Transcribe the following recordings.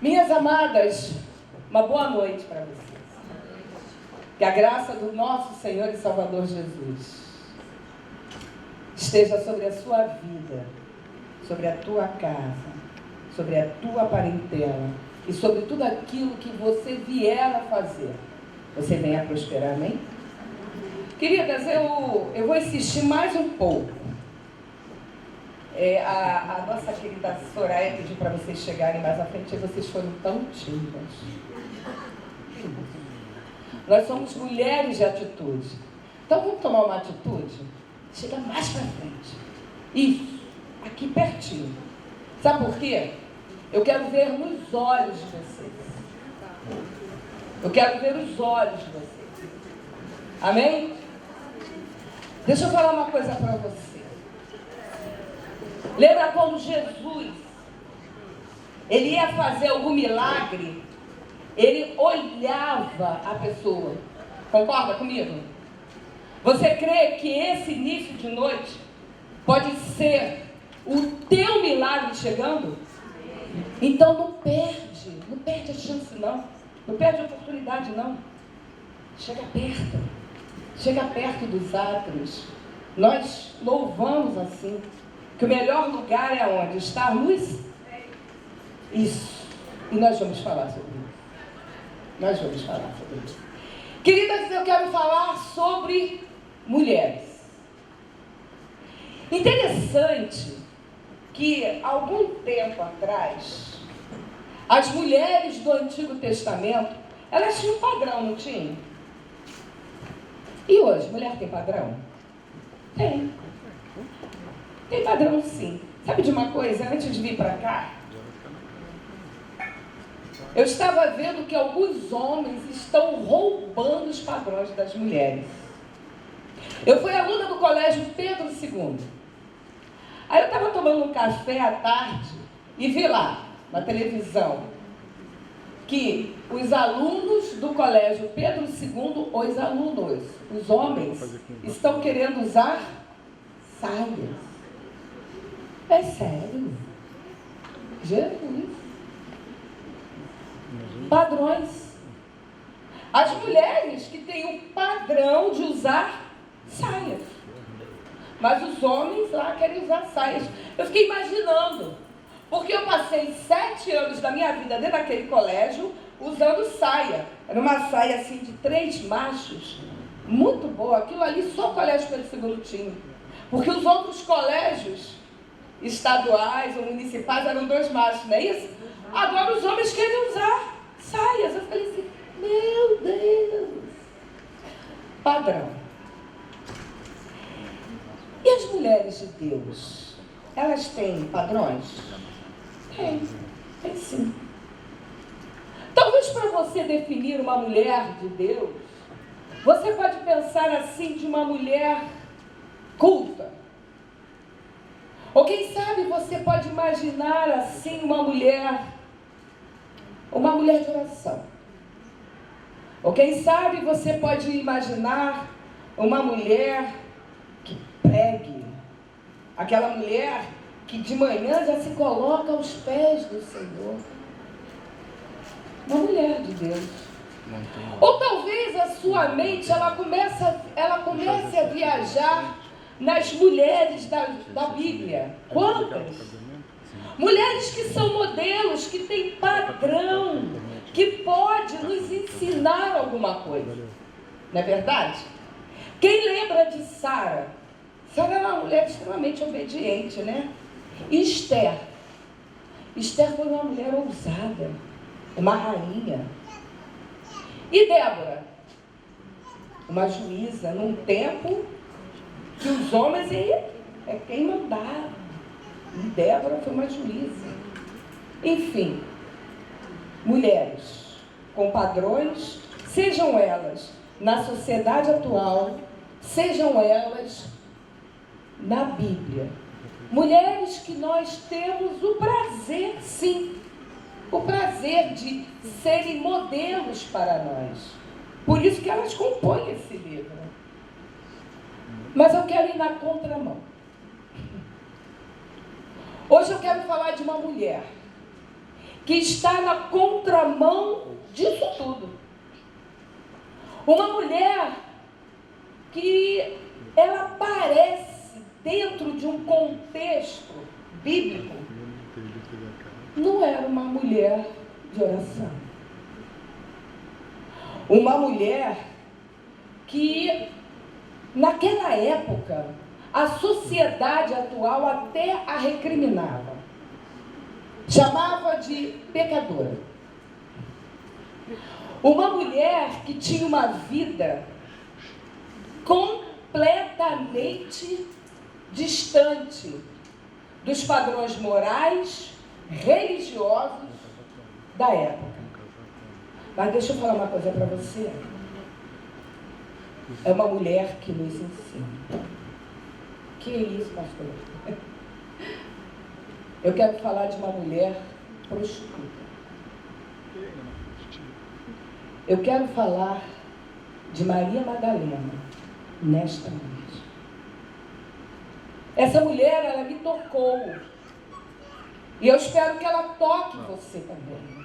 Minhas amadas, uma boa noite para vocês. Que a graça do nosso Senhor e Salvador Jesus esteja sobre a sua vida, sobre a tua casa, sobre a tua parentela e sobre tudo aquilo que você vier a fazer. Você venha a prosperar, amém? Queridas, eu vou insistir mais um pouco. A nossa querida Soraya pediu para vocês chegarem mais à frente e vocês foram tão tímidas. Nós somos mulheres de atitude. Então vamos tomar uma atitude? Chega mais para frente. Isso, aqui pertinho. Sabe por quê? Eu quero ver nos olhos de vocês. Eu quero ver os olhos de vocês. Amém? Deixa eu falar uma coisa para você. Lembra quando Jesus, ele ia fazer algum milagre, ele olhava a pessoa. Concorda comigo? Você crê que esse início de noite pode ser o teu milagre chegando? Então não perde a chance não. Não perde a oportunidade não. Chega perto dos átrios. Nós louvamos assim. Que o melhor lugar é onde? Estar luz? Isso. E nós vamos falar sobre isso. Queridas, eu quero falar sobre mulheres. Interessante que, algum tempo atrás, as mulheres do Antigo Testamento, elas tinham padrão, não tinham? E hoje, mulher tem padrão? Tem. Tem padrão sim. Sabe de uma coisa? Antes de vir para cá, eu estava vendo que alguns homens estão roubando os padrões das mulheres. Eu fui aluna do colégio Pedro II. Aí eu estava tomando um café à tarde e vi lá, na televisão, que os alunos do colégio Pedro II, os homens, estão querendo usar saias. É sério. Jesus. Padrões. As mulheres que têm o padrão de usar saias. Mas os homens lá querem usar saias. Eu fiquei imaginando. Porque eu passei 7 anos da minha vida dentro daquele colégio usando saia. Era uma saia assim de 3 machos. Muito boa. Aquilo ali só o colégio Pedro II tinha. Porque os outros colégios estaduais ou municipais eram 2 machos, não é isso? Agora os homens querem usar saias. Eu falei assim, meu Deus. Padrão. E as mulheres de Deus? Elas têm padrões? Tem sim. Talvez para você definir uma mulher de Deus, você pode pensar assim de uma mulher culta. Ou quem sabe você pode imaginar assim uma mulher de oração. Ou quem sabe você pode imaginar uma mulher que pregue. Aquela mulher que de manhã já se coloca aos pés do Senhor. Uma mulher de Deus. Ou talvez a sua mente ela comece a viajar nas mulheres da Bíblia. Quantas? Mulheres que são modelos, que têm padrão, que pode nos ensinar alguma coisa. Não é verdade? Quem lembra de Sara? Sara era uma mulher extremamente obediente, né? E Esther foi uma mulher ousada, uma rainha. E Débora? Uma juíza, num tempo que os homens é quem mandava. E Débora foi uma juíza. Enfim, mulheres com padrões, sejam elas na sociedade atual, sejam elas na Bíblia. Mulheres que nós temos o prazer, sim, o prazer de serem modelos para nós. Por isso que elas compõem esse livro. Mas eu quero ir na contramão. Hoje eu quero falar de uma mulher que está na contramão disso tudo. Uma mulher que ela aparece dentro de um contexto bíblico, não era uma mulher de oração. Uma mulher que, naquela época, a sociedade atual até a recriminava. Chamava de pecadora. Uma mulher que tinha uma vida completamente distante dos padrões morais, religiosos da época. Mas deixa eu falar uma coisa para você. É uma mulher que nos ensina. Que isso, pastor? Eu quero falar de uma mulher prostituta. Eu quero falar de Maria Madalena nesta noite. Essa mulher, ela me tocou. E eu espero que ela toque você também.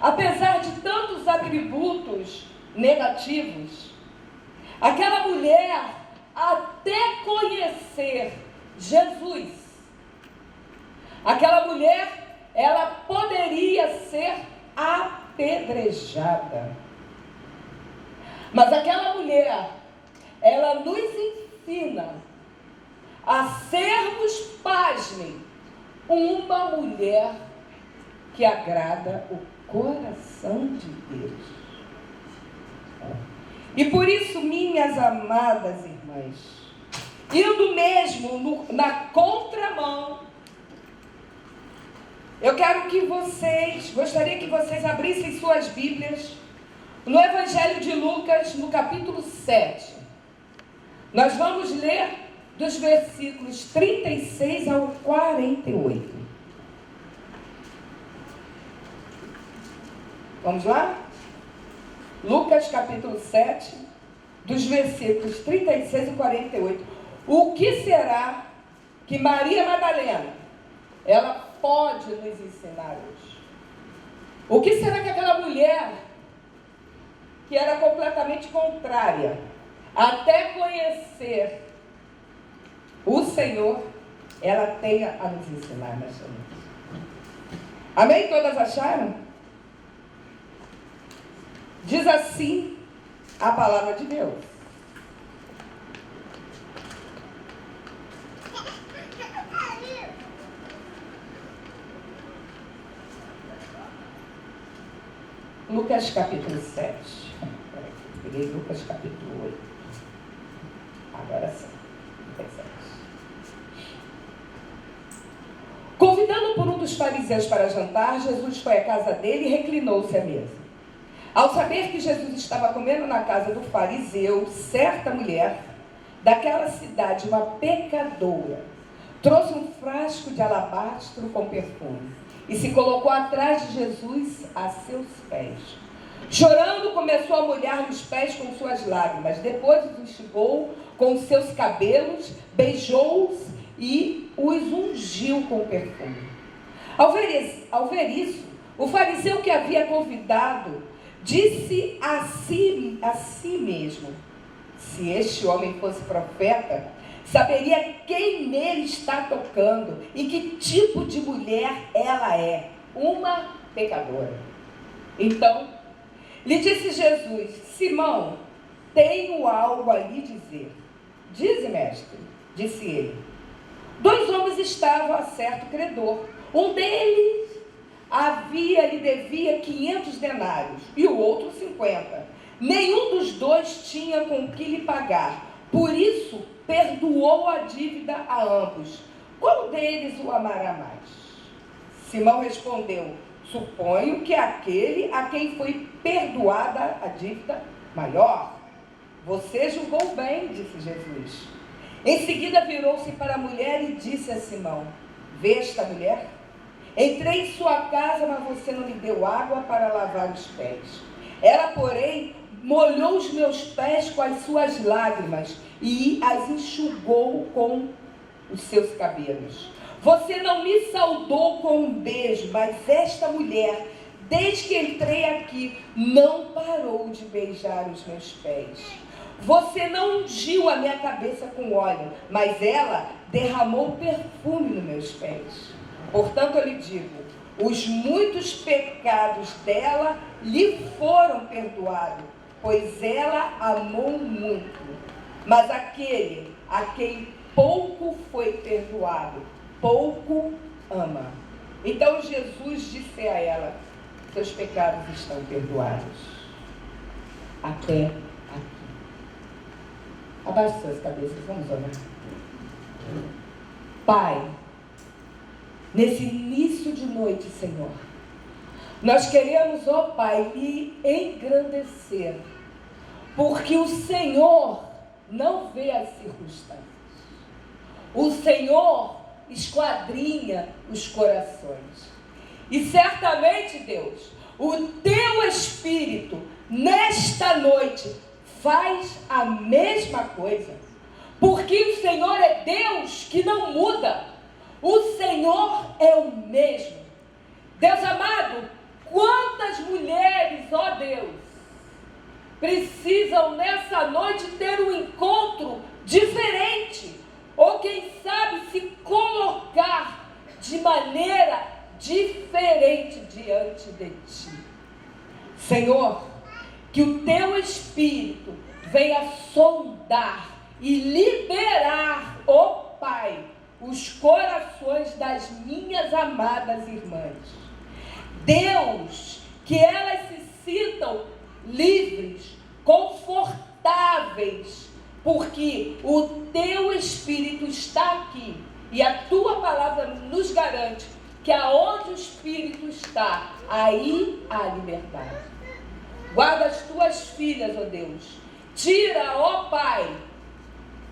Apesar de tantos atributos negativos, aquela mulher, até conhecer Jesus, aquela mulher, ela poderia ser apedrejada. Mas aquela mulher, ela nos ensina a sermos, pasmem, uma mulher que agrada o coração de Deus. E por isso, minhas amadas irmãs, indo mesmo na contramão, eu quero que gostaria que vocês abrissem suas Bíblias no Evangelho de Lucas, no capítulo 7. Nós vamos ler dos versículos 36 ao 48. Vamos lá? Lucas capítulo 7, dos versículos 36 e 48. O que será que Maria Madalena, ela pode nos ensinar hoje? O que será que aquela mulher, que era completamente contrária, até conhecer o Senhor, ela tem a nos ensinar nessa noite? Amém? Todas acharam? Diz assim a palavra de Deus. Lucas capítulo 7. Peguei Lucas capítulo 8. Agora sim. Lucas 7. Convidando por um dos fariseus para jantar, Jesus foi à casa dele e reclinou-se à mesa. Ao saber que Jesus estava comendo na casa do fariseu, certa mulher daquela cidade, uma pecadora, trouxe um frasco de alabastro com perfume e se colocou atrás de Jesus a seus pés. Chorando, começou a molhar-lhe os pés com suas lágrimas. Depois os enxugou com os seus cabelos, beijou-os e os ungiu com perfume. Ao ver isso, o fariseu que havia convidado disse a si mesmo: se este homem fosse profeta, saberia quem nele está tocando e que tipo de mulher ela é, uma pecadora. Então, lhe disse Jesus: Simão, tenho algo a lhe dizer. Dize, mestre, disse ele. 2 homens estavam a certo credor. Um deles lhe devia 500 denários e o outro 50. Nenhum dos dois tinha com que lhe pagar. Por isso, perdoou a dívida a ambos. Qual deles o amará mais? Simão respondeu: suponho que aquele a quem foi perdoada a dívida maior. Você julgou bem, disse Jesus. Em seguida virou-se para a mulher e disse a Simão: vê esta mulher? Entrei em sua casa, mas você não me deu água para lavar os pés. Ela, porém, molhou os meus pés com as suas lágrimas e as enxugou com os seus cabelos. Você não me saudou com um beijo, mas esta mulher, desde que entrei aqui, não parou de beijar os meus pés. Você não ungiu a minha cabeça com óleo, mas ela derramou perfume nos meus pés. Portanto, eu lhe digo, os muitos pecados dela lhe foram perdoados, pois ela amou muito. Mas aquele a quem pouco foi perdoado, pouco ama. Então Jesus disse a ela: seus pecados estão perdoados. Até aqui. Abaixe suas cabeças, vamos orar. Pai, nesse início de noite, Senhor, nós queremos, ó Pai, lhe engrandecer, porque o Senhor não vê as circunstâncias. O Senhor esquadrinha os corações. E certamente, Deus, o teu Espírito, nesta noite, faz a mesma coisa. Porque o Senhor é Deus que não muda. O Senhor é o mesmo. Deus amado, quantas mulheres, ó Deus, precisam nessa noite ter um encontro diferente, ou quem sabe se colocar de maneira diferente diante de ti. Senhor, que o teu Espírito venha sondar e liberar, ó Pai, os corações das minhas amadas irmãs. Deus, que elas se sintam livres, confortáveis, porque o teu Espírito está aqui e a tua palavra nos garante que aonde o Espírito está, aí há liberdade. Guarda as tuas filhas, ó Deus. Tira, ó Pai,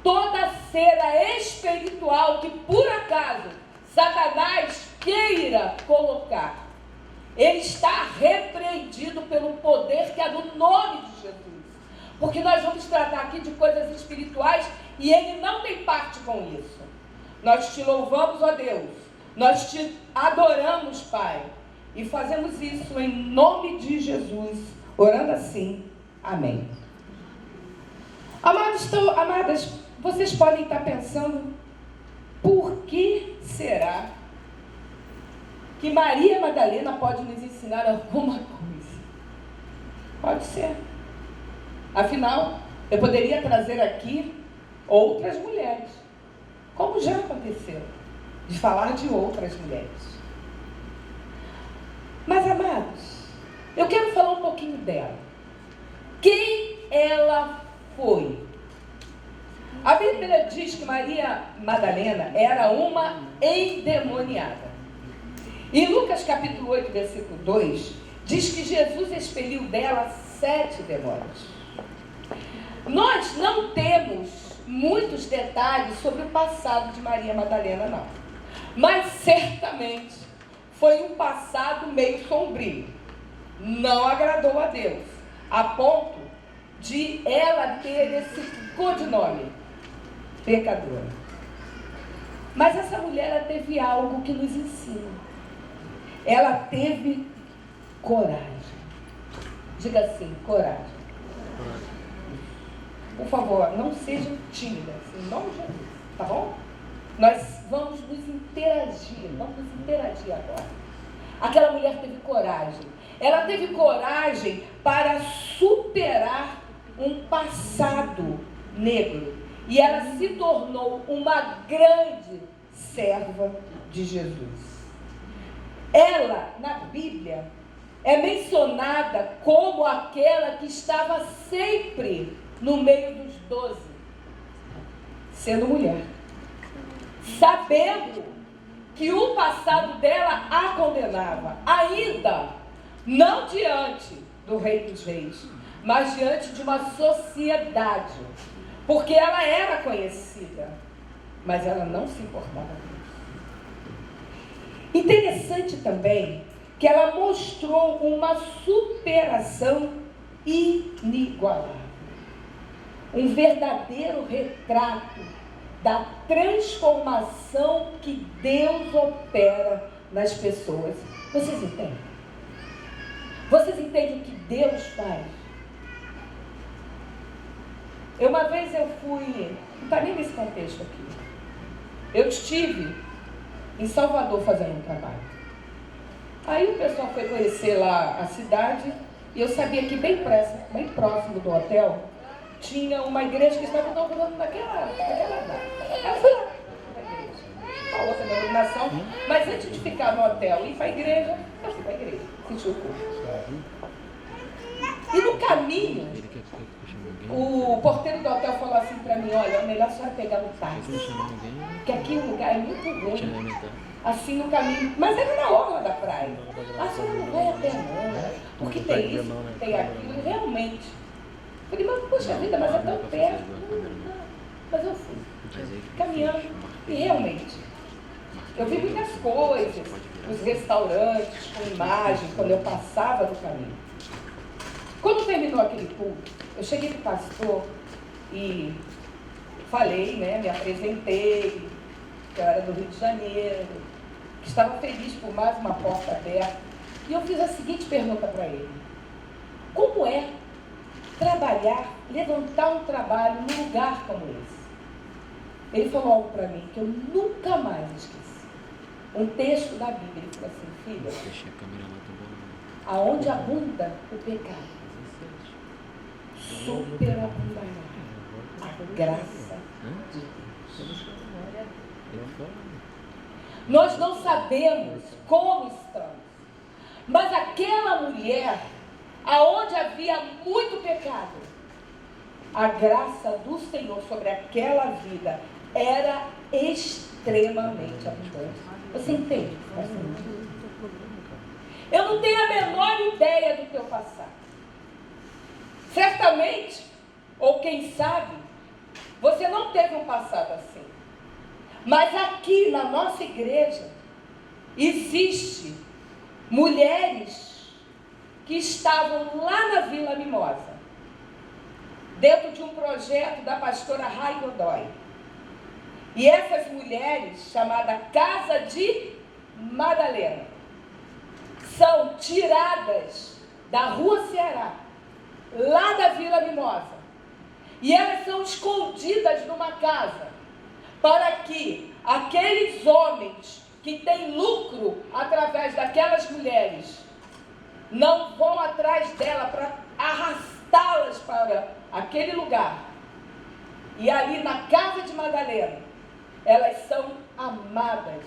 toda cera espiritual que por acaso Satanás queira colocar. Ele está repreendido pelo poder que há no nome de Jesus. Porque nós vamos tratar aqui de coisas espirituais e ele não tem parte com isso. Nós te louvamos, ó Deus. Nós te adoramos, Pai. E fazemos isso em nome de Jesus. Orando assim. Amém. Amadas, vocês podem estar pensando, por que será que Maria Madalena pode nos ensinar alguma coisa? Pode ser. Afinal, eu poderia trazer aqui outras mulheres, como já aconteceu, de falar de outras mulheres. Mas, amados, eu quero falar um pouquinho dela. Quem ela foi? A Bíblia diz que Maria Madalena era uma endemoniada. Em Lucas capítulo 8, versículo 2, diz que Jesus expeliu dela 7 demônios. Nós não temos muitos detalhes sobre o passado de Maria Madalena, não. Mas certamente foi um passado meio sombrio. Não agradou a Deus, a ponto de ela ter esse codinome, pecadora. Mas essa mulher, ela teve algo que nos ensina. Ela teve coragem. Diga assim, coragem. Por favor, não sejam tímidas, em nome de Jesus, tá bom? Nós vamos nos interagir agora. Aquela mulher teve coragem. Ela teve coragem para superar um passado negro. E ela se tornou uma grande serva de Jesus. Ela, na Bíblia, é mencionada como aquela que estava sempre no meio dos 12, sendo mulher, sabendo que o passado dela a condenava, ainda não diante do Rei dos Reis, mas diante de uma sociedade, porque ela era conhecida, mas ela não se importava com isso. Interessante também que ela mostrou uma superação inigualável. Um verdadeiro retrato da transformação que Deus opera nas pessoas. Vocês entendem? Vocês entendem o que Deus faz? Uma vez eu fui, não está nem nesse contexto aqui, eu estive em Salvador fazendo um trabalho. Aí o pessoal foi conhecer lá a cidade e eu sabia que bem próximo do hotel tinha uma igreja que estava inaugurando naquela data. Eu fui lá na igreja, a outra denominação, mas antes de ficar no hotel e ir para a igreja, eu fui para a igreja, senti o culto. E no caminho, o porteiro do hotel falou assim para mim: olha, é melhor a senhora pegar um táxi, porque aqui o lugar é muito ruim, assim no caminho, mas era na orla da praia. A senhora não vai a pé não, porque tem isso, tem aquilo, e realmente. Eu falei, mas poxa vida, mas é tão perto. Não, mas eu fui, caminhando, e realmente, eu vi muitas coisas, os restaurantes com imagem, quando eu passava no caminho. Quando terminou aquele culto, eu cheguei para o pastor e falei, né, me apresentei, que eu era do Rio de Janeiro, que estava feliz por mais uma porta aberta. E eu fiz a seguinte pergunta para ele: como é trabalhar, levantar um trabalho num lugar como esse? Ele falou algo para mim que eu nunca mais esqueci. Um texto da Bíblia. Ele falou assim: filha, aonde abunda o pecado, superabundará a graça de Deus. Nós não sabemos como estamos, mas aquela mulher, aonde havia muito pecado, a graça do Senhor sobre aquela vida era extremamente abundante. Você entende? Eu não tenho a menor ideia do teu passado. Certamente, ou quem sabe, você não teve um passado assim. Mas aqui na nossa igreja, existe mulheres que estavam lá na Vila Mimosa, dentro de um projeto da pastora Rai Godoy. E essas mulheres, chamada Casa de Madalena, são tiradas da Rua Ceará, lá da Vila Mimosa, e elas são escondidas numa casa, para que aqueles homens que têm lucro através daquelas mulheres não vão atrás dela para arrastá-las para aquele lugar. E ali na Casa de Madalena, elas são amadas,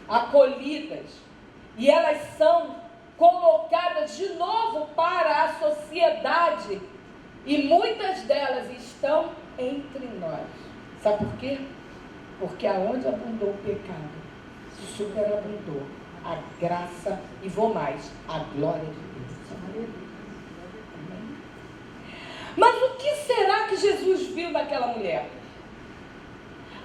acolhidas, e elas são colocadas de novo para a sociedade, e muitas delas estão entre nós. Sabe por quê? Porque aonde abundou o pecado, superabundou a graça, e vou mais, a glória de Deus. Mas o que será que Jesus viu naquela mulher?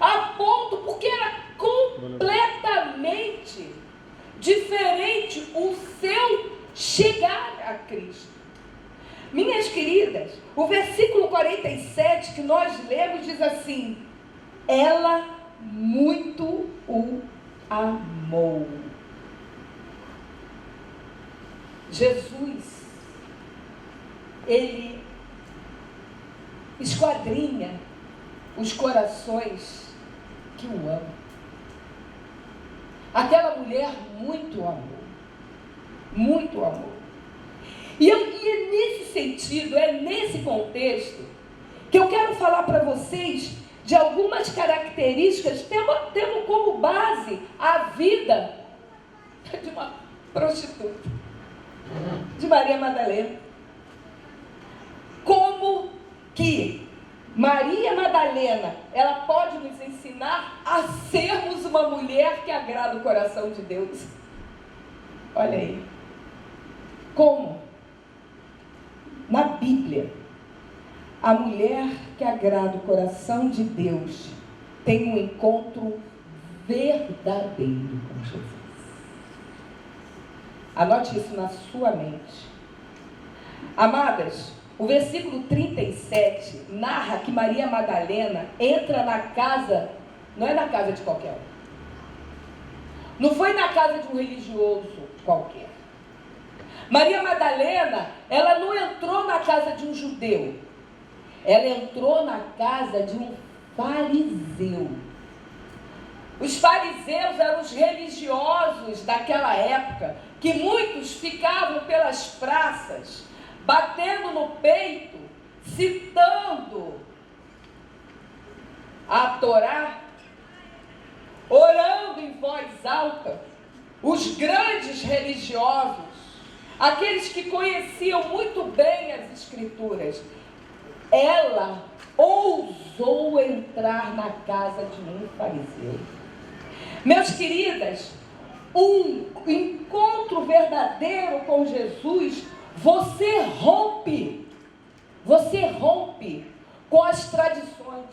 A ponto, porque era completamente diferente o seu chegar a Cristo. Minhas queridas, o versículo 47 que nós lemos diz assim: ela muito o amou. Jesus, ele esquadrinha os corações que o amam. Aquela mulher muito amou, muito amou. E é nesse sentido, é nesse contexto, que eu quero falar para vocês de algumas características, tendo como base a vida de uma prostituta, de Maria Madalena. Como que Maria Madalena, ela pode nos ensinar a sermos uma mulher que agrada o coração de Deus. Olha aí. Como? Na Bíblia, a mulher que agrada o coração de Deus tem um encontro verdadeiro com Jesus. Anote isso na sua mente. Amadas, o versículo 37 narra que Maria Madalena entra na casa não é na casa de qualquer um. Não foi na casa de um religioso qualquer. Maria Madalena, ela não entrou na casa de um judeu. Ela entrou na casa de um fariseu. Os fariseus eram os religiosos daquela época, que muitos ficavam pelas praças, batendo no peito, citando a Torá, orando em voz alta. Os grandes religiosos, aqueles que conheciam muito bem as Escrituras, ela ousou entrar na casa de um fariseu. Meus queridas, um encontro verdadeiro com Jesus, você rompe com as tradições,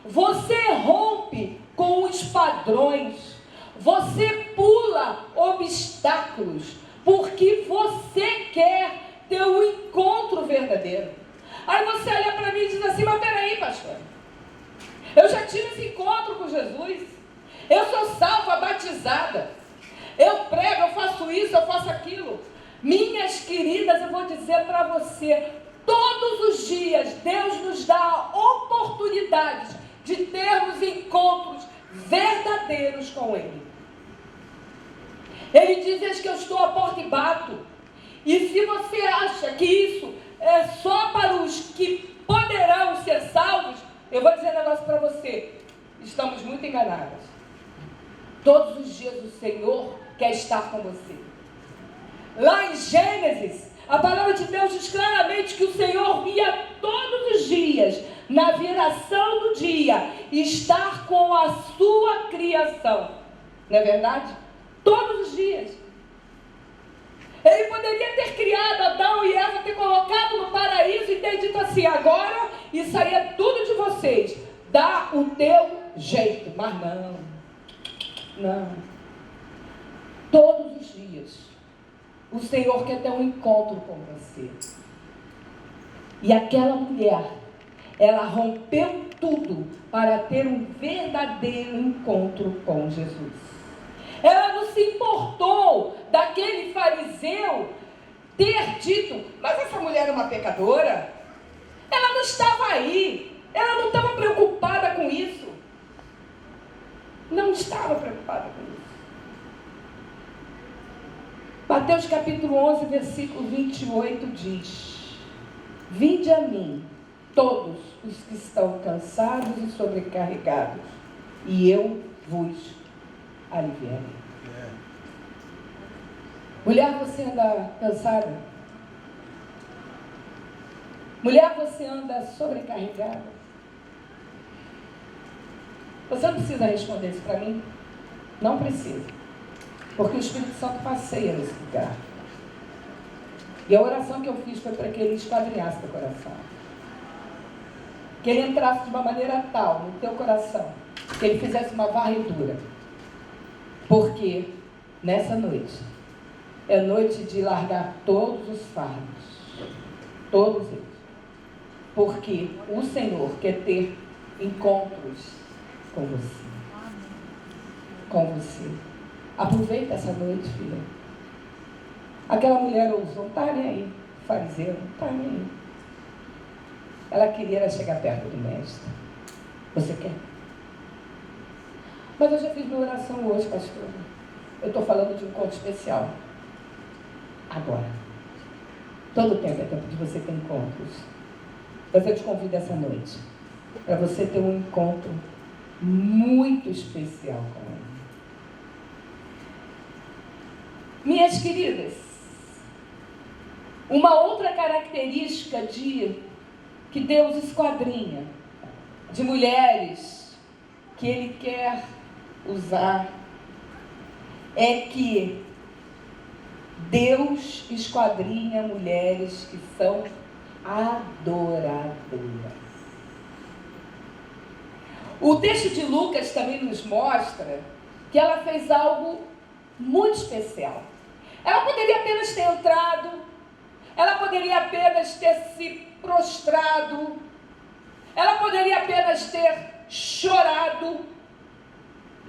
você rompe com os padrões, você pula obstáculos, porque você quer ter um encontro verdadeiro. Aí você olha para mim e diz assim, mas peraí, pastor, eu já tive esse encontro com Jesus, eu sou salva, batizada, eu prego, eu faço isso, eu faço aquilo. Minhas queridas, eu vou dizer para você, todos os dias Deus nos dá oportunidades de termos encontros verdadeiros com Ele. Ele diz, eis que eu estou à porta e bato. E se você acha que isso é só para os que poderão ser salvos, eu vou dizer um negócio para você, estamos muito enganadas. Todos os dias o Senhor quer estar com você. Lá em Gênesis, a palavra de Deus diz claramente que o Senhor ia todos os dias, na viração do dia, estar com a sua criação. Não é verdade? Todos os dias. Ele poderia ter criado Adão e Eva, ter colocado no paraíso e ter dito assim, agora isso aí é tudo de vocês, dá o teu jeito. Mas não. Todos os dias, o Senhor quer ter um encontro com você. E aquela mulher, ela rompeu tudo para ter um verdadeiro encontro com Jesus. Ela não se importou daquele fariseu ter dito, mas essa mulher é uma pecadora. Ela não estava aí, ela não estava preocupada com isso. Não estava preocupada com isso. Mateus capítulo 11, versículo 28 diz, vinde a mim, todos os que estão cansados e sobrecarregados, e eu vos aliviarei. Mulher, você anda cansada? Mulher, você anda sobrecarregada? Você não precisa responder isso para mim? Não precisa. Porque o Espírito Santo passeia nesse lugar. E a oração que eu fiz foi para que ele esquadrinhasse teu coração. Que ele entrasse de uma maneira tal no teu coração, que ele fizesse uma varredura. Porque nessa noite, é noite de largar todos os fardos. Todos eles. Porque o Senhor quer ter encontros com você. Com você. Aproveita essa noite, filha. Aquela mulher ousou, não está nem aí. Fariseu, não está nem aí. Ela queria chegar perto do mestre. Você quer? Mas eu já fiz minha oração hoje, pastor. Eu estou falando de um encontro especial. Agora. Todo tempo é tempo de você ter encontros. Mas eu te convido essa noite para você ter um encontro muito especial com Ele. Minhas queridas, uma outra característica que Deus esquadrinha de mulheres que Ele quer usar é que Deus esquadrinha mulheres que são adoradoras. O texto de Lucas também nos mostra que ela fez algo muito especial. Ela poderia apenas ter entrado, ela poderia apenas ter se prostrado, ela poderia apenas ter chorado,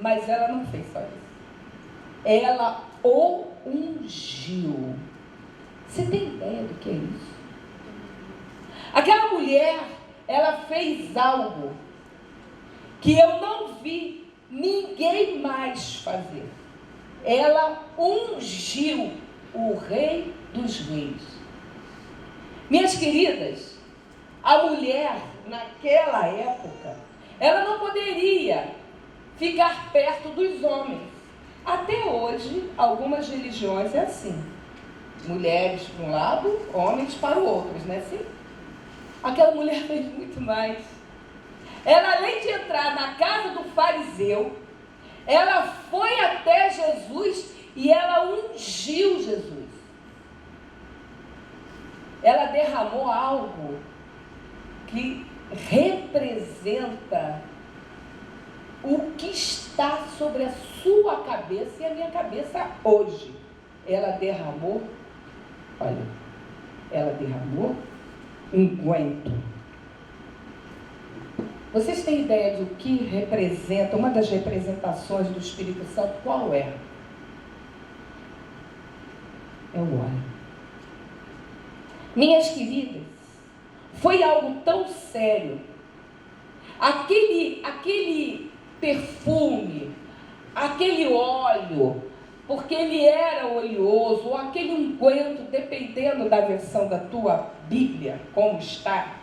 Mas ela não fez só isso. Ela o ungiu. Você tem ideia do que é isso? Aquela mulher, ela fez algo que eu não vi ninguém mais fazer. Ela ungiu o Rei dos Reis. Minhas queridas, a mulher, naquela época, ela não poderia ficar perto dos homens. Até hoje, algumas religiões é assim. Mulheres para um lado, homens para o outro, não é assim? Aquela mulher fez muito mais. Ela, além de entrar na casa do fariseu, ela foi até Jesus e ela ungiu Jesus. Ela derramou algo que representa o que está sobre a sua cabeça e a minha cabeça hoje. Ela derramou, olha, ela derramou unguento. Vocês têm ideia do que representa, uma das representações do Espírito Santo, qual é? É o óleo. Minhas queridas, foi algo tão sério. Aquele perfume, aquele óleo, porque ele era oleoso, ou aquele unguento, dependendo da versão da tua Bíblia, como está,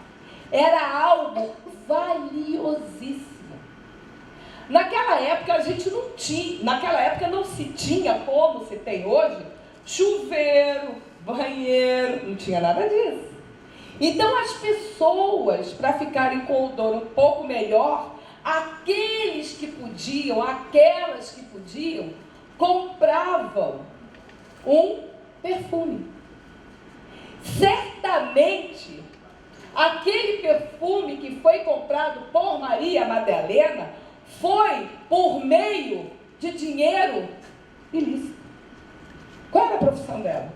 era algo valiosíssimo. Naquela época a gente não tinha, naquela época não se tinha como se tem hoje, chuveiro, banheiro, não tinha nada disso. Então as pessoas, para ficarem com o odor um pouco melhor, aqueles que podiam, aquelas que podiam, compravam um perfume. Certamente, aquele perfume que foi comprado por Maria Madalena foi por meio de dinheiro ilícito. Qual era a profissão dela?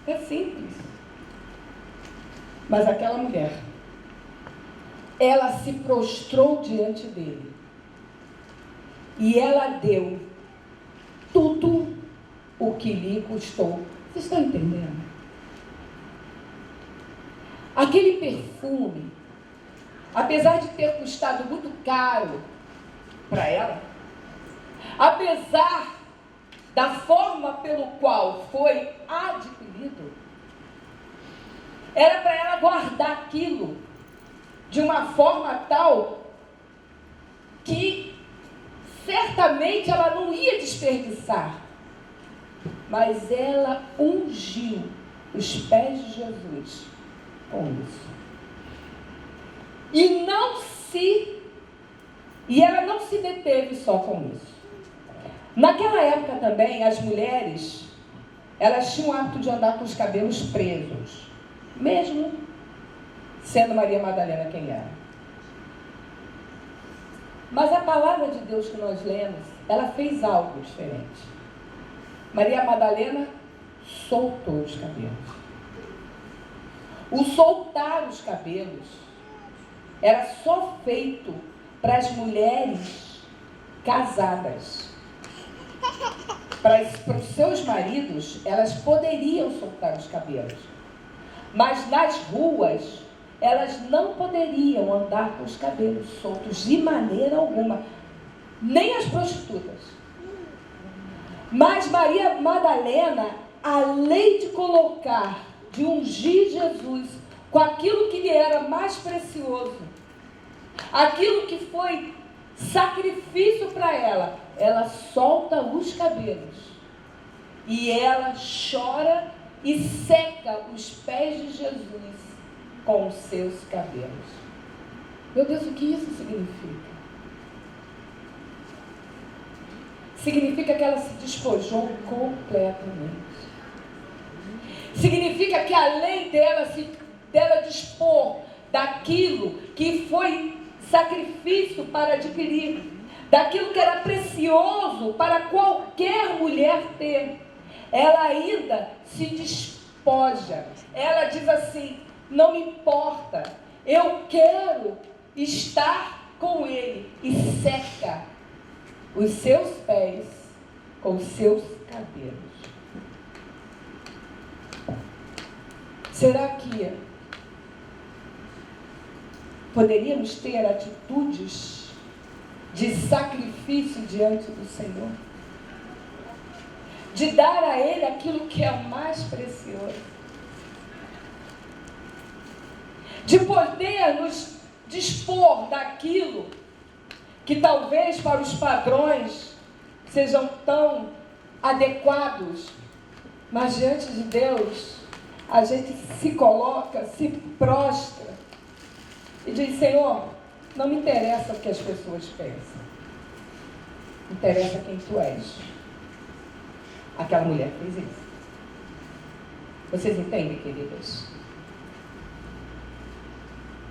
É simples. Mas aquela mulher, ela se prostrou diante dele. E ela deu tudo o que lhe custou. Vocês estão entendendo? Aquele perfume, apesar de ter custado muito caro para ela, apesar da forma pelo qual foi adquirido, era para ela guardar aquilo de uma forma tal que certamente ela não ia desperdiçar. Mas ela ungiu os pés de Jesus com isso. E ela não se deteve só com isso. Naquela época também, as mulheres, elas tinham o hábito de andar com os cabelos presos, mesmo sendo Maria Madalena quem era. Mas a palavra de Deus que nós lemos, ela fez algo diferente. Maria Madalena soltou os cabelos. O soltar os cabelos era só feito para as mulheres casadas. Para os seus maridos, elas poderiam soltar os cabelos. Mas nas ruas, elas não poderiam andar com os cabelos soltos de maneira alguma. Nem as prostitutas. Mas Maria Madalena, além de colocar, de ungir Jesus com aquilo que lhe era mais precioso, aquilo que foi sacrifício para ela, ela solta os cabelos e ela chora e seca os pés de Jesus com os seus cabelos. Meu Deus, o que isso significa? Significa que ela se despojou completamente. Significa que além dela dispor daquilo que foi sacrifício para adquirir, daquilo que era precioso para qualquer mulher ter, ela ainda se despoja. Ela diz assim: não me importa, eu quero estar com ele, e seca os seus pés com os seus cabelos. Será que poderíamos ter atitudes de sacrifício diante do Senhor? De dar a Ele aquilo que é o mais precioso? De poder nos dispor daquilo que talvez para os padrões sejam tão adequados, mas diante de Deus a gente se coloca, se prostra e diz: Senhor, não me interessa o que as pessoas pensam, interessa quem Tu és. Aquela mulher fez isso. Vocês entendem, queridas?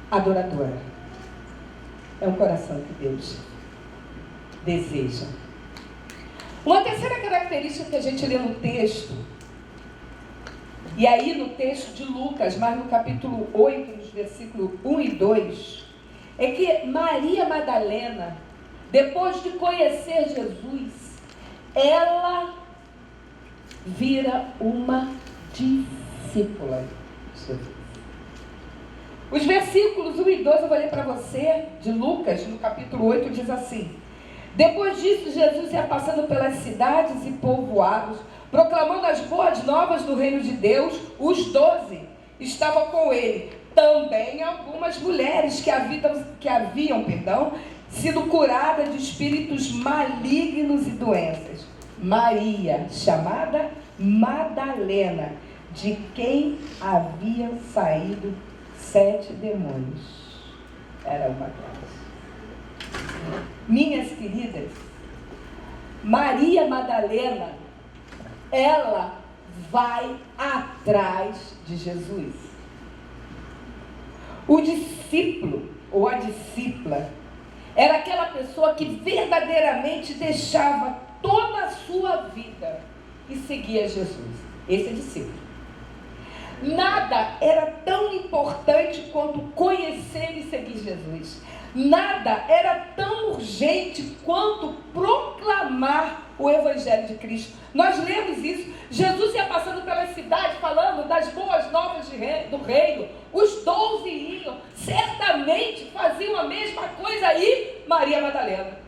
Adoradora é um coração que Deus deseja. Uma terceira característica que a gente lê no texto, e aí no texto de Lucas, mas no capítulo 8, nos versículos 1 e 2, é que Maria Madalena, depois de conhecer Jesus, ela vira uma discípula de Jesus. Os versículos 1 e 2 eu vou ler para você, de Lucas, no capítulo 8, diz assim: Depois disso, Jesus ia passando pelas cidades e povoados, proclamando as boas novas do reino de Deus. Os 12 estavam com ele. Também algumas mulheres que haviam sido curadas de espíritos malignos e doenças. Maria, chamada Madalena, de quem haviam saído 7 demônios. Era uma delas. Minhas queridas, Maria Madalena, ela vai atrás de Jesus. O discípulo, ou a discípula, era aquela pessoa que verdadeiramente deixava toda a sua vida e seguia Jesus. Esse é discípulo. Nada era tão importante quanto conhecer e seguir Jesus. Nada era tão urgente quanto proclamar o Evangelho de Cristo. Nós lemos isso. Jesus ia passando pelas cidades falando das boas novas do reino. Os 12 iam, certamente faziam a mesma coisa. E Maria Madalena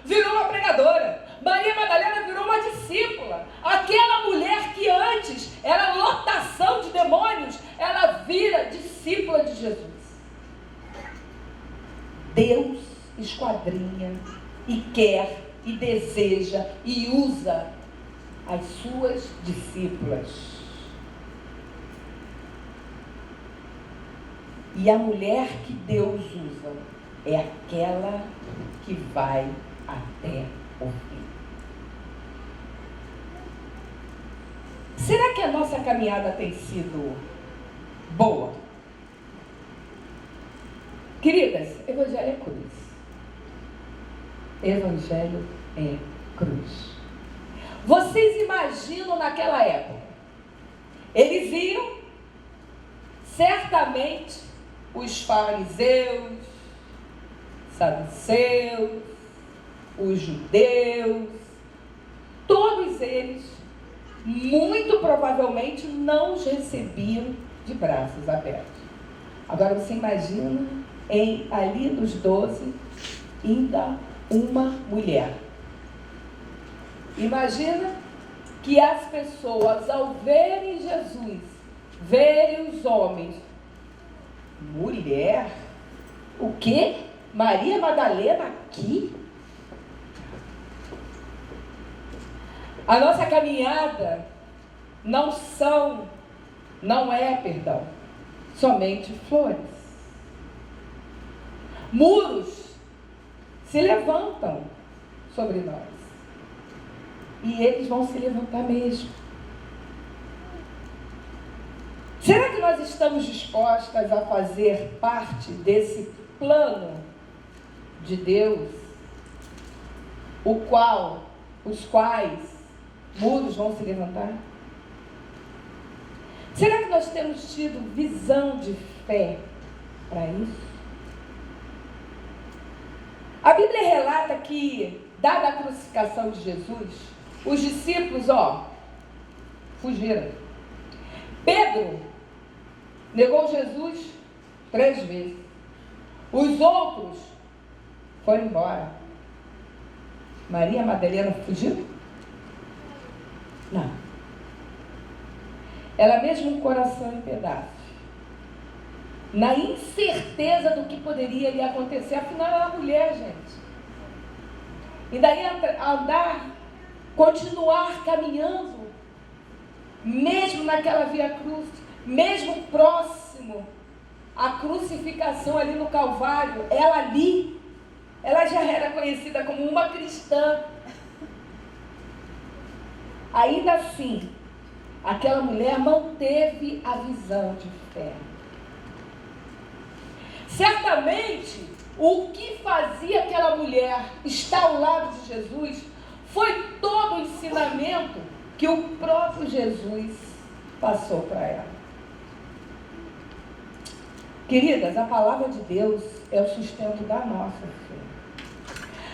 virou uma pregadora. Maria Madalena virou uma discípula. Aquela mulher que antes era lotação de demônios, ela vira discípula de Jesus. Deus esquadrinha e quer e deseja e usa as suas discípulas. E a mulher que Deus usa é aquela que vai até o fim. Será que a nossa caminhada tem sido boa? Queridas, Evangelho é cruz. Evangelho é cruz. Vocês imaginam naquela época? Eles iam, certamente, os fariseus, saduceus, os judeus, todos eles, muito provavelmente, não os recebiam de braços abertos. Agora você imagina, ali nos 12, ainda uma mulher. Imagina que as pessoas, ao verem Jesus, verem os homens, mulher, o quê? Maria Madalena aqui? A nossa caminhada não é somente flores. Muros se levantam sobre nós. E eles vão se levantar mesmo. Será que nós estamos dispostas a fazer parte desse plano de Deus, os quais muros vão se levantar? Será que nós temos tido visão de fé para isso? A Bíblia relata que, dada a crucificação de Jesus, os discípulos, fugiram. Pedro negou Jesus 3 vezes. Os outros foram embora. Maria Madalena fugiu? Não. Ela mesmo um coração em pedaços. Na incerteza do que poderia lhe acontecer. Afinal, ela era mulher, gente. E daí andar, continuar caminhando, mesmo naquela via cruz, mesmo próximo à crucificação ali no Calvário, ela já era conhecida como uma cristã. Ainda assim, aquela mulher manteve a visão de fé. Certamente, o que fazia aquela mulher estar ao lado de Jesus foi todo o ensinamento que o próprio Jesus passou para ela. Queridas, a palavra de Deus é o sustento da nossa fé.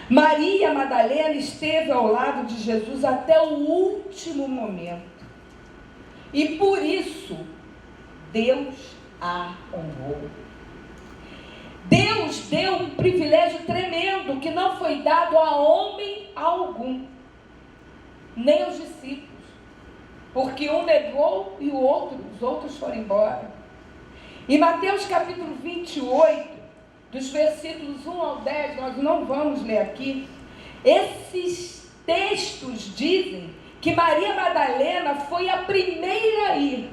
Maria Madalena esteve ao lado de Jesus até o último momento. E por isso, Deus a honrou. Deus deu um privilégio tremendo que não foi dado a homem algum, nem aos discípulos. Porque um negou e os outros foram embora. Em Mateus capítulo 28, dos versículos 1 ao 10, nós não vamos ler aqui. Esses textos dizem que Maria Madalena foi a primeira a ir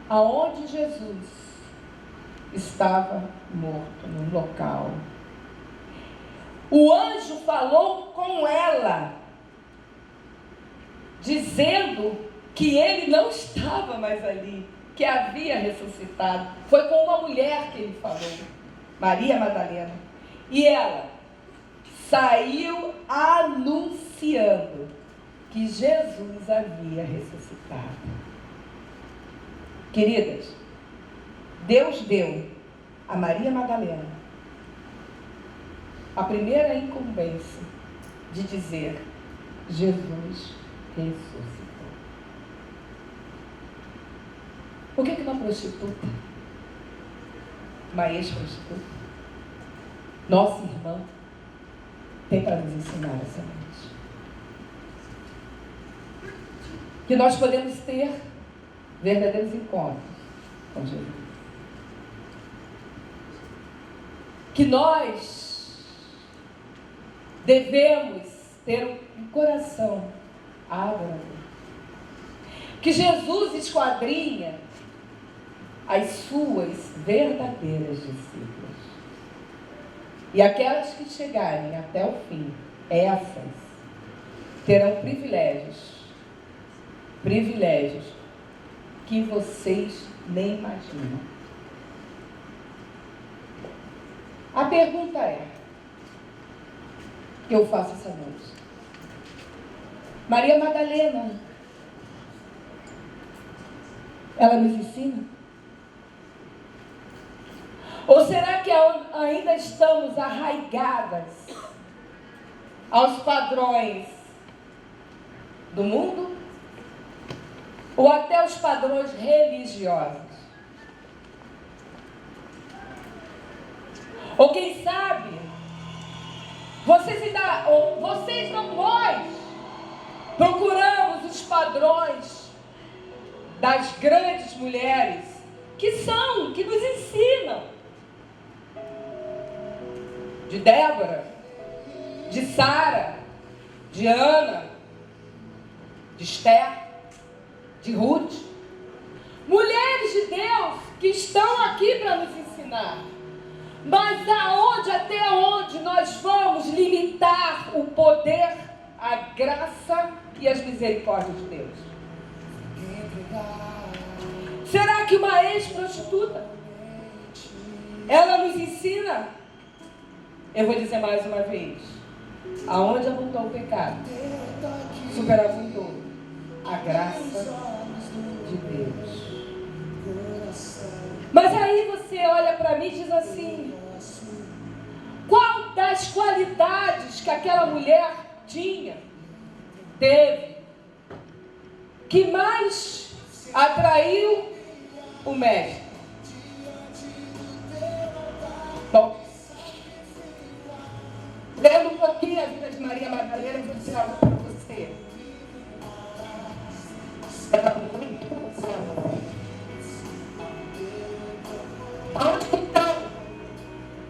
aonde Jesus estava morto, no local. O anjo falou com ela, dizendo que ele não estava mais ali, que havia ressuscitado. Foi com uma mulher que ele falou, Maria Madalena. E ela saiu anunciando que Jesus havia ressuscitado. Queridas, Deus deu a Maria Madalena a primeira incumbência de dizer: Jesus ressuscitou. Por que uma prostituta, uma ex-prostituta, nossa irmã, tem para nos ensinar essa noite? Que nós podemos ter verdadeiros encontros com Jesus. Que nós devemos ter um coração aberto. Que Jesus esquadrinha as suas verdadeiras discípulas. E aquelas que chegarem até o fim, essas terão privilégios que vocês nem imaginam. A pergunta é, que eu faço essa noite: Maria Madalena, ela nos ensina? Ou será que ainda estamos arraigadas aos padrões do mundo? Ou até os padrões religiosos? Ou quem sabe, vocês não, nós procuramos os padrões das grandes mulheres que nos ensinam. De Débora, de Sara, de Ana, de Esther, de Ruth. Mulheres de Deus que estão aqui para nos ensinar. Mas até onde nós vamos limitar o poder, a graça e as misericórdias de Deus? Será que uma ex-prostituta, ela nos ensina? Eu vou dizer mais uma vez: aonde abundou o pecado, superabundou a graça de Deus. Mas aí você olha para mim e diz assim: das qualidades que aquela mulher teve, que mais atraiu o mestre? Bom, lendo um pouquinho a vida de Maria Madalena, eu vou dizer algo para você. Onde estão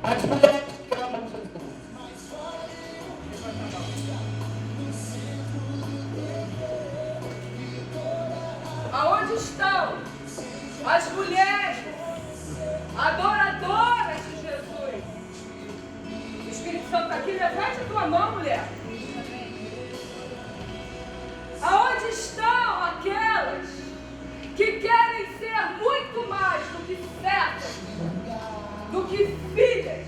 as mulheres que amam Jesus? Aonde estão as mulheres adoradoras de Jesus? O Espírito Santo está aqui, levante a tua mão, mulher. Aonde estão aquelas que querem ser muito mais do que servas, do que filhas,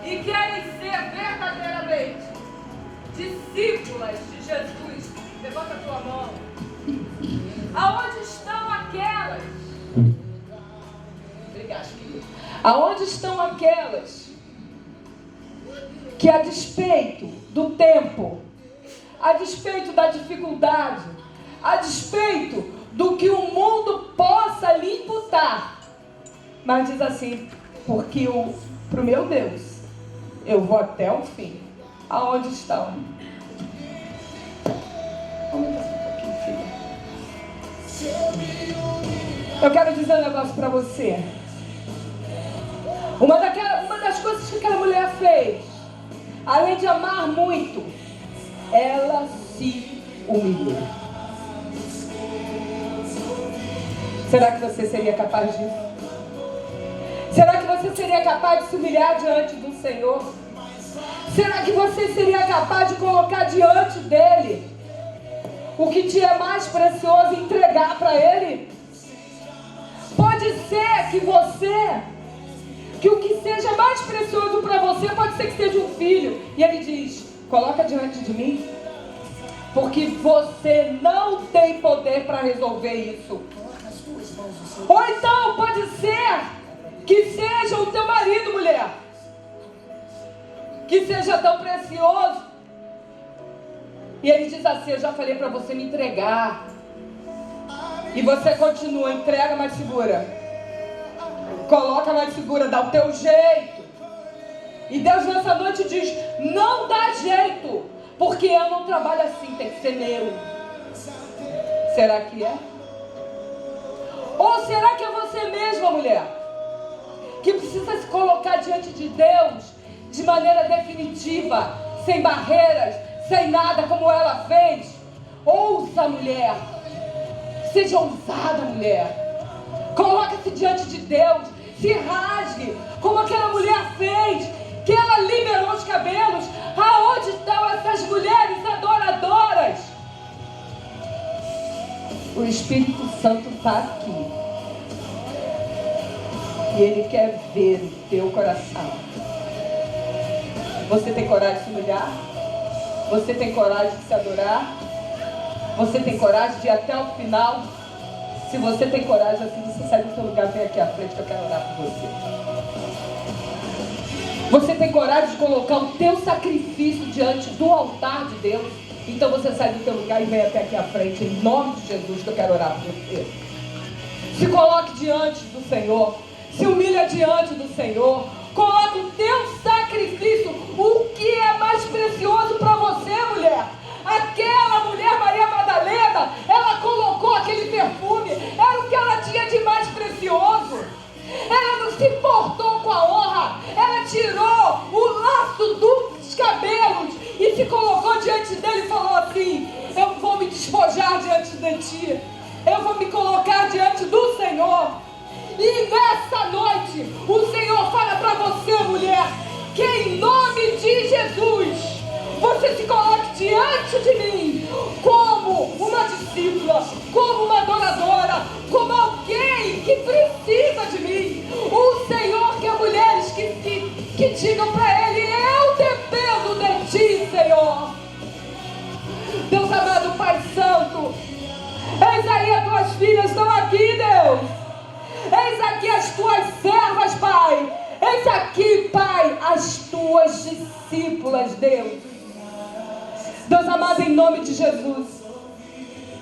e querem ser verdadeiramente discípulas de Jesus? Levanta a tua mão. Aonde estão aquelas? Obrigada, querido. Aonde estão aquelas que, a despeito do tempo, a despeito da dificuldade, a despeito do que o mundo possa lhe imputar, mas diz assim: porque para o meu Deus eu vou até o fim. Aonde estão? Eu quero dizer um negócio para você. Uma das coisas que aquela mulher fez, além de amar muito, ela se humilhou. Será que você seria capaz disso? Será que você seria capaz de se humilhar diante do Senhor? Será que você seria capaz de colocar diante dele o que te é mais precioso e entregar para ele? Pode ser que o que seja mais precioso para você pode ser que seja um filho. E ele diz: coloca diante de mim, porque você não tem poder para resolver isso. Ou então pode ser que seja o teu marido, mulher, que seja tão precioso. E ele diz assim: eu já falei para você me entregar. E você continua, entrega, mas segura. Coloca, mas segura, dá o teu jeito. E Deus nessa noite diz: não dá jeito, porque eu não trabalho assim, tem que ser meu. Será que é? Ou será que é você mesma, mulher, que precisa se colocar diante de Deus de maneira definitiva, sem barreiras, sem nada, como ela fez? Ouça, mulher. Seja ousada, mulher. Coloque-se diante de Deus. Se rasgue, como aquela mulher fez, que ela liberou os cabelos. Aonde estão essas mulheres adoradoras? O Espírito Santo está aqui. E Ele quer ver o teu coração. Você tem coragem de se humilhar? Você tem coragem de se adorar? Você tem coragem de ir até o final? Se você tem coragem assim, você sai do seu lugar, vem aqui à frente que eu quero orar por você. Você tem coragem de colocar o teu sacrifício diante do altar de Deus? Então você sai do teu lugar e vem até aqui à frente, em nome de Jesus, que eu quero orar por você. Se coloque diante do Senhor. Se humilha diante do Senhor. Coloque o teu sacrifício. O que é mais precioso para você, mulher? Aquela mulher, Maria Madalena, ela colocou aquele perfume. Era o que ela tinha de mais precioso. Ela não se importou com a honra. Ela tirou o laço dos cabelos e se colocou diante dele e falou assim: eu vou me despojar diante de ti. Eu vou me colocar diante do Senhor. E nessa noite, o Senhor fala para você, mulher, que em nome de Jesus, você se coloque diante de mim como uma discípula, como uma adoradora, como alguém que precisa de mim. O Senhor quer mulheres que digam para Ele: eu dependo de Ti, Senhor. Deus amado, Pai Santo, eis aí as Tuas filhas estão aqui, Deus. Eis aqui as Tuas servas, Pai. Eis aqui, Pai. Pai, as tuas discípulas, Deus. Deus amado, em nome de Jesus,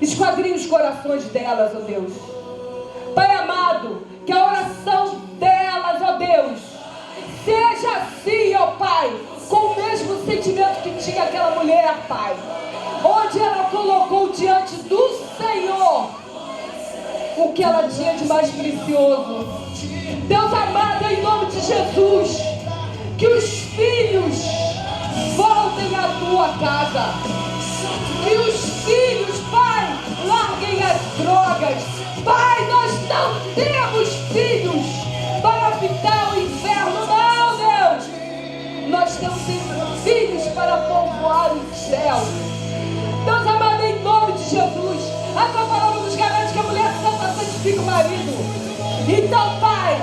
esquadrinhe os corações delas, ó Deus. Pai amado, que a oração delas, ó Deus, seja assim, ó Pai, com o mesmo sentimento que tinha aquela mulher, Pai, onde ela colocou diante do Senhor o que ela tinha de mais precioso. Deus amado, em nome de Jesus, que os filhos voltem à tua casa, que os filhos, Pai, larguem as drogas. Pai, nós não temos filhos para habitar o inferno, não, Deus. Nós temos filhos para povoar o céu. Deus amado, em nome de Jesus, a tua palavra nos garante que a mulher santa santifica o marido. Então, Pai,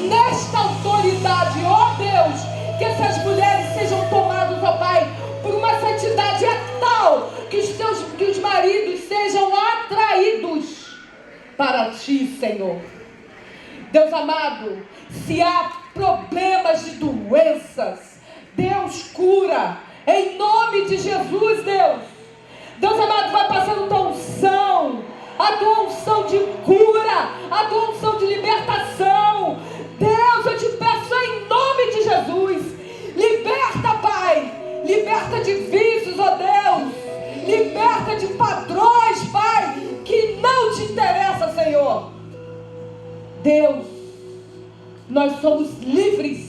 nesta autoridade, ó Deus, que essas mulheres sejam tomadas, ó Pai, por uma santidade tal que os maridos sejam atraídos para Ti, Senhor. Deus amado, se há problemas de doenças, Deus cura, em nome de Jesus, Deus. Deus amado, vai passando tua unção, a tua unção de cura, a tua unção de libertação. Deus, eu te peço em nome de Jesus, liberta, Pai, liberta de vícios, ó Deus, liberta de padrões, Pai, que não te interessa, Senhor. Deus, nós somos livres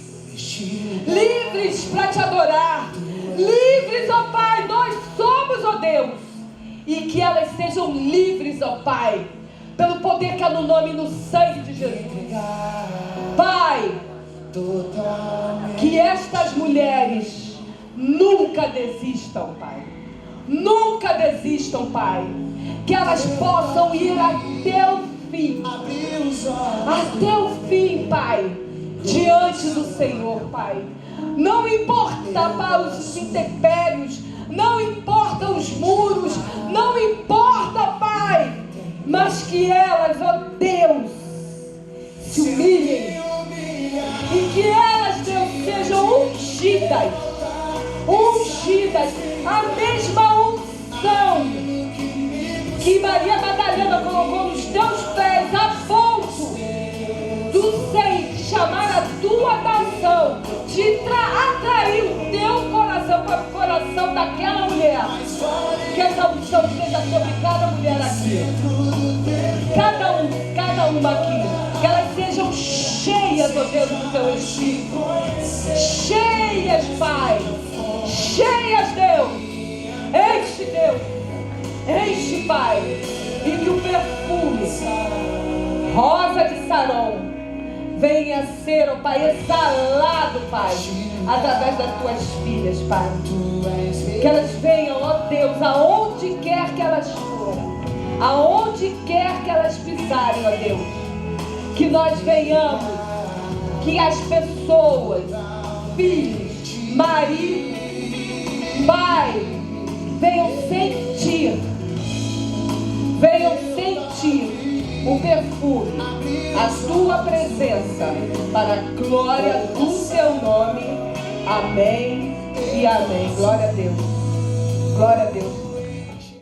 para te adorar, livres, ó Pai, nós somos, ó Deus, e que elas sejam livres, ó Pai, pelo poder que há no nome e no sangue de Jesus. Pai, que estas mulheres nunca desistam, Pai, nunca desistam, Pai, que elas possam ir até o fim, Pai, diante do Senhor, Pai. Não importa, Pai, os intempéries, não importa os muros, não importa, Pai, mas que elas, ó Deus, se humilhem e que elas, Deus, sejam ungidas, a mesma unção que Maria Madalena colocou nos teus pés, a ponto do Senhor chamar a tua atenção, de atrair o teu coração para o coração daquela mulher. Que essa unção esteja sobre cada mulher aqui, cada uma aqui, que elas sejam cheias, ó Deus, do teu Espírito, cheias, Pai, cheias, Deus, enche, Pai, e que o perfume rosa de Saron venha a ser, ó Pai, exalado, Pai, através das tuas filhas, Pai. Que elas venham, ó Deus, aonde quer que elas forem, aonde quer que elas pisarem, ó Deus. Que nós venhamos, que as pessoas, filhos, marido, Pai, venham sentir o perfume, a tua presença, para a glória do teu nome. Amém e amém. Glória a Deus. Glória a Deus.